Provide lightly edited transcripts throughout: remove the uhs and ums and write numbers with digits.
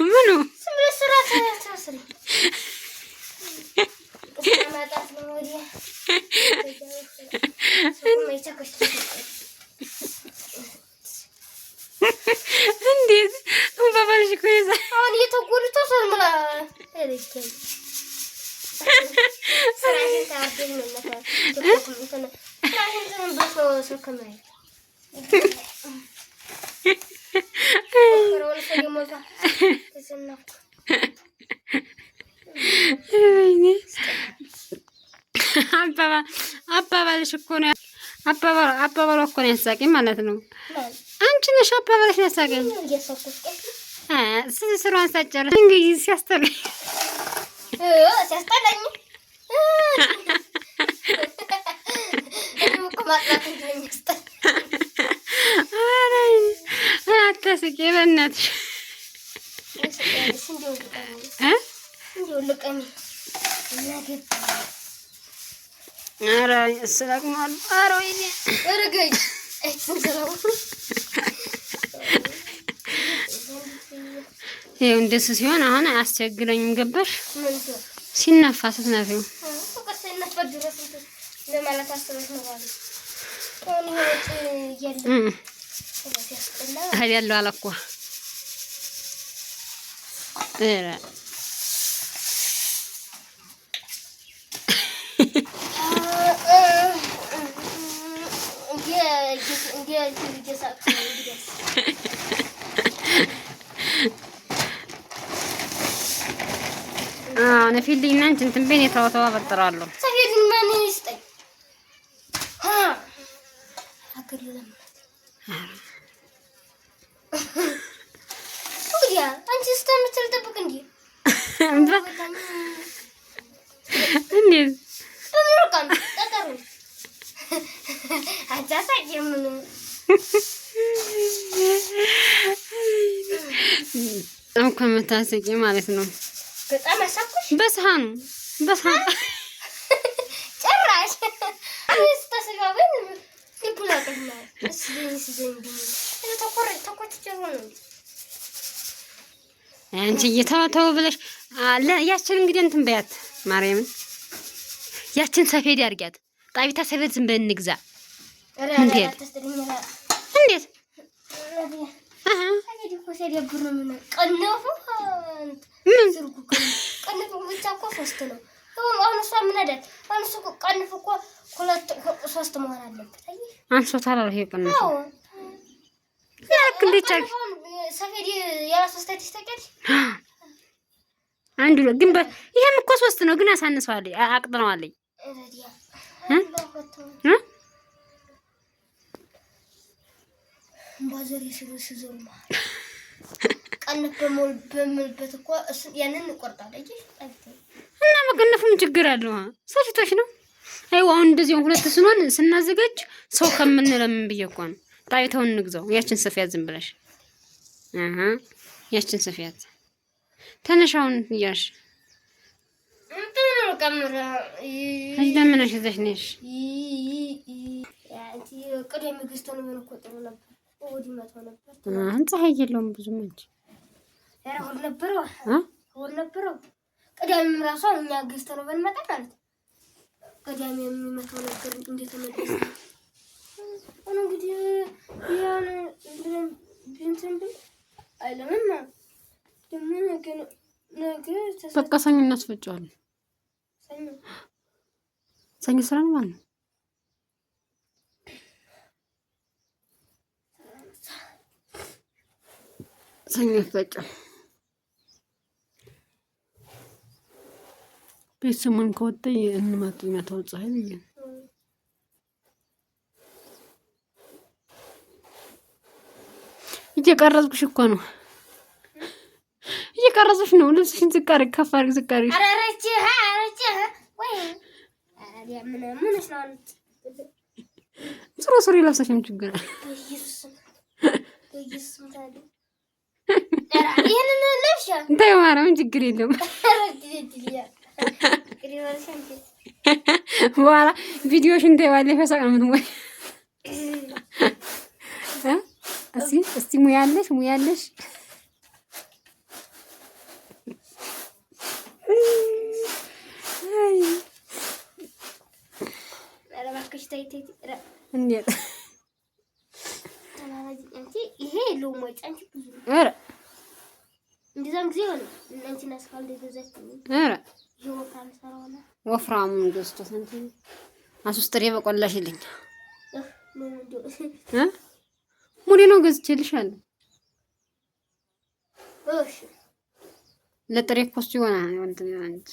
ምኑ ስራት ታስሪ ማጣት ነው ወዲያ እንዴት ባባልሽ እኮ ይዛ አሁን የተጎልቶ ሰልማ እረስከኝ ስራሽን ታርደኝ ነው ተቆልኩ ስራሽን በሶ ሰከማይ ወሮል ሰየሞታ ተሰናፍ አባባልሽ እኮ ነው አባባሉ እኮ ነው ያሳቀኝ ማለት ነው። አንቺ ነሽ አባባልሽ ያሳቀኝ። ስሯን ሳጨርስ እንግዲህ ሲያስጠላኝ አታስቂ በእናትሽ ኧረ ስለቅማሉ ኧረ ወይኔ እርገኝ ይኸው እንደሱ ሲሆን አሁን አያስቸግረኝም። ገባሽ? ሲነፋ ስትነፊው ያለው አለ እኮ ነፊልኝና እንትን በኔ ተወተው አበጥራለሁ። ሰፊድን ማን ይስጠኝ? አከለለም ወዲያ አንቺ ስተምትል ተጠብቅ እንዴ እንዴ ተምሩቃን ተቀሩ አጃሳየም ነው ከምታስቂ ማለት ነው። በጣም አሳኩሽ በሰሃኑ ጭራሽ ተሰጋበን ይብላቀና እስሊስ ዘንዲ አንቺ እየተወተው ብለሽ ያችን እንግዲህ እንትን በያት ማርያምን ያችን ሰፌድ ያርጋት ጣቢታ ሰፌድ ዝም በል እንግዛ እንዴት ቀንፉ ብቻ እኮ ሶስት ነው። አሁን እሷ ምን አይደል? አሁን እሱ ቀንፉ እኮ ሁለት ሶስት መሆን አለበት። አንሶታል ይሄ ቀንፉ ያክ እንዴት ሰፌድ ያለ ሶስት አይተስተቀድ አንዱ ግን ይሄም እኮ ሶስት ነው ግን አሳንሰዋል አቅጥነዋል ባዘሪ ሲዞርማ ቀንፍ በመልበት እኮ ያንን እንቆርጣለን እና መቀነፉም ችግር አለው። ሰፊቶች ነው አይው አሁን እንደዚህ ሁለት ስኖን ስናዘጋጅ ሰው ከምንለምን ብዬ እኮ ነው። ጣይተውን እንግዛው ያችን ሰፊያት ዝም ብለሽ ያችን ሰፊያት ተነሻውን ይያሽ እንትን ነው ካሜራ ለምንሽ እዚህ ነሽ ያንቺ ቀደም ግስተን ምን እኮ ጥሩ ነበር ወዲ መቶ ነበር ፀሐይ የለውም ብዙም እንጂ ኧረ ሁሉ ነበረው ቀደም ራሱ እኛ ግስተን በንመጣ ማለት ቀደም የሚመጣው ነገር እንዴት ተመለሰ አሁን እንግዲህ ያን እንትን አይለምና ደሞ ነገር በቃ ሰኞ እናስፈጫዋለን። ሰኞ ስራ ነው ማለት ነው። ሰኞ ፈጫ ቤተሰሙን ከወጣ እንማት ይመታው ፀሐይ ነው እየቀረጽኩሽ እኮ ነው እየቀረጽሽ ነው። ልብስሽን ዝቃሪ ከፋር ዝቃሪ አራራጭ ወይ አዲያ ምንሽ ነው ሱሪ ለብሰሽም ችግር ኢየሱስ ታዲያ ይሄንን ለብሻ እንታዩ ማርያምን ችግር የለም። በኋላ ቪዲዮሽን ታይዋለሽ ፈሳቀም ነው ወይ እስቲ ሙያለሽ ተይ እንዴት አንቺ ይሄ ሎሞጭ አንቺ ብዙ ኧረ እንደዛም ጊዜ ሆነ አንቺና ስካል እንደገዛች ኧረ ይወፍራም ሰራውና ወፍራሙን ገዝቶት እንትን አሱስትሬ በቆላሽልኝ ሙሉ ነው ገዝቼልሻለሁ። እሺ ለጥሬ ኮስት ይሆናል እንትን አንቺ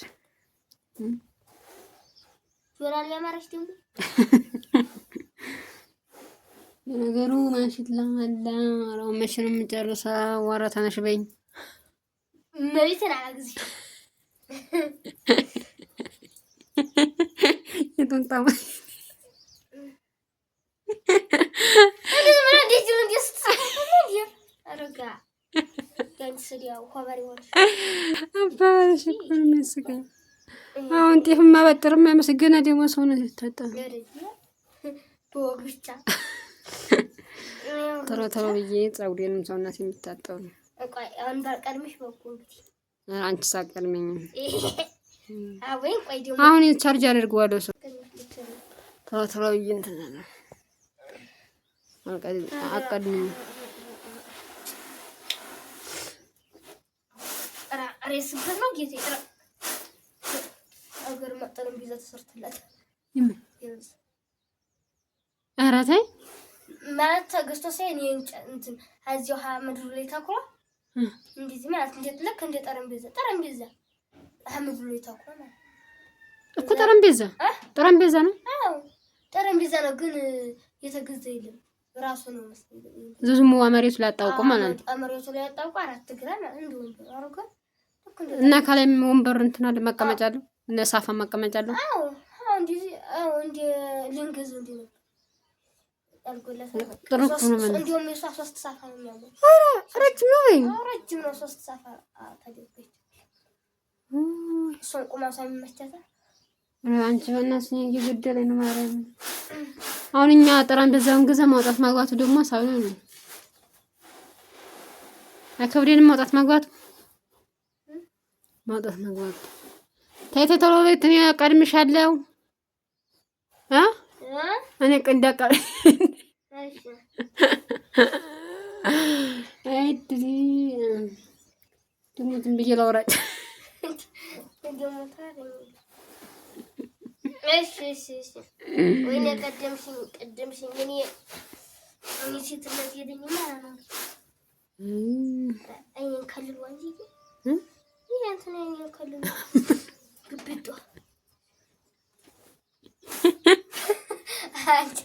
ጆራል ያማረሽ ደግሞ ነገሩ ማሽላ አላ አራው መቼ ነው የምጨርሰው? ወራ ተነሽ በይኝ መሪተና አግዚ የቱንጣማ አባባልሽ እኮ ነው የሚያስቀኝ። አሁን ጤፍ ማበጥርም አይመስገና ደግሞ ሰውነት ይታጠብ ተሮ ብዬ ፀጉሬንም ሰውነት የሚታጠብ ነው። አንቺ ሳቀድመኝ አሁን ቻርጅ አድርገዋለሁ። ሰው ተሮ ብዬ እንትን ነው አቀድመኝ አሬስበት ነው ጌቴ አገር መጠንም ቢዛ ተሰርተላት ኧረ ተይ ማለት ተገዝቶ ሳይን እንትን አዚው ምድሩ ላይ ታኩራ እንደዚህ ማለት እንዴት ለክ እንደ ጠረምቤዛ ምድሩ ላይ ታኩራ ማለት እኮ ጠረምቤዛ ነው። አዎ ጠረምቤዛ ነው፣ ግን የተገዘ የለም ራሱ ነው መስሎኝ። ዝም መሬቱ ላይ አጣውቁ ማለት ነው። መሬቱ ላይ አጣውቁ 4 ግራም እንደው አረጋ እና ካለም ወንበር እንትና ለማቀመጫ አለው እና ሳፋ ማቀመጫ አለው። አዎ እንደዚህ እንደ ልንገዝ እንደ ነው አልጎለሰ ጥሩ ነው ማለት እንደውም የሷ 3 ሳፋ ነው ያለው። ኧረ ረጅም ነው ወይ? ረጅም ነው 3 ሳፋ ታደርገች እሷን ቁማሳ የሚመቻታ አንቺ በእናትሽ እየገደለኝ ነው ማለት ነው። አሁን እኛ ጠረጴዛውን ገዛ ማውጣት ማግባቱ ደግሞ ሳይሆን ነው አከብደንም ማውጣት ማግባቱ ተይ ቶሎ ቤት እኔ ቀድምሻለሁ። እኔ እንዳቀር አይድሪ ደግሞ ዝም ብዬ ላውራጭ እሺ ወይኔ ቀደምሽኝ እኔ ሴትነት ሄደኝ ማለት ነው። አይን ከልል ወንጂ ይሄ እንትን አይን ከልል ግብጦ አንተ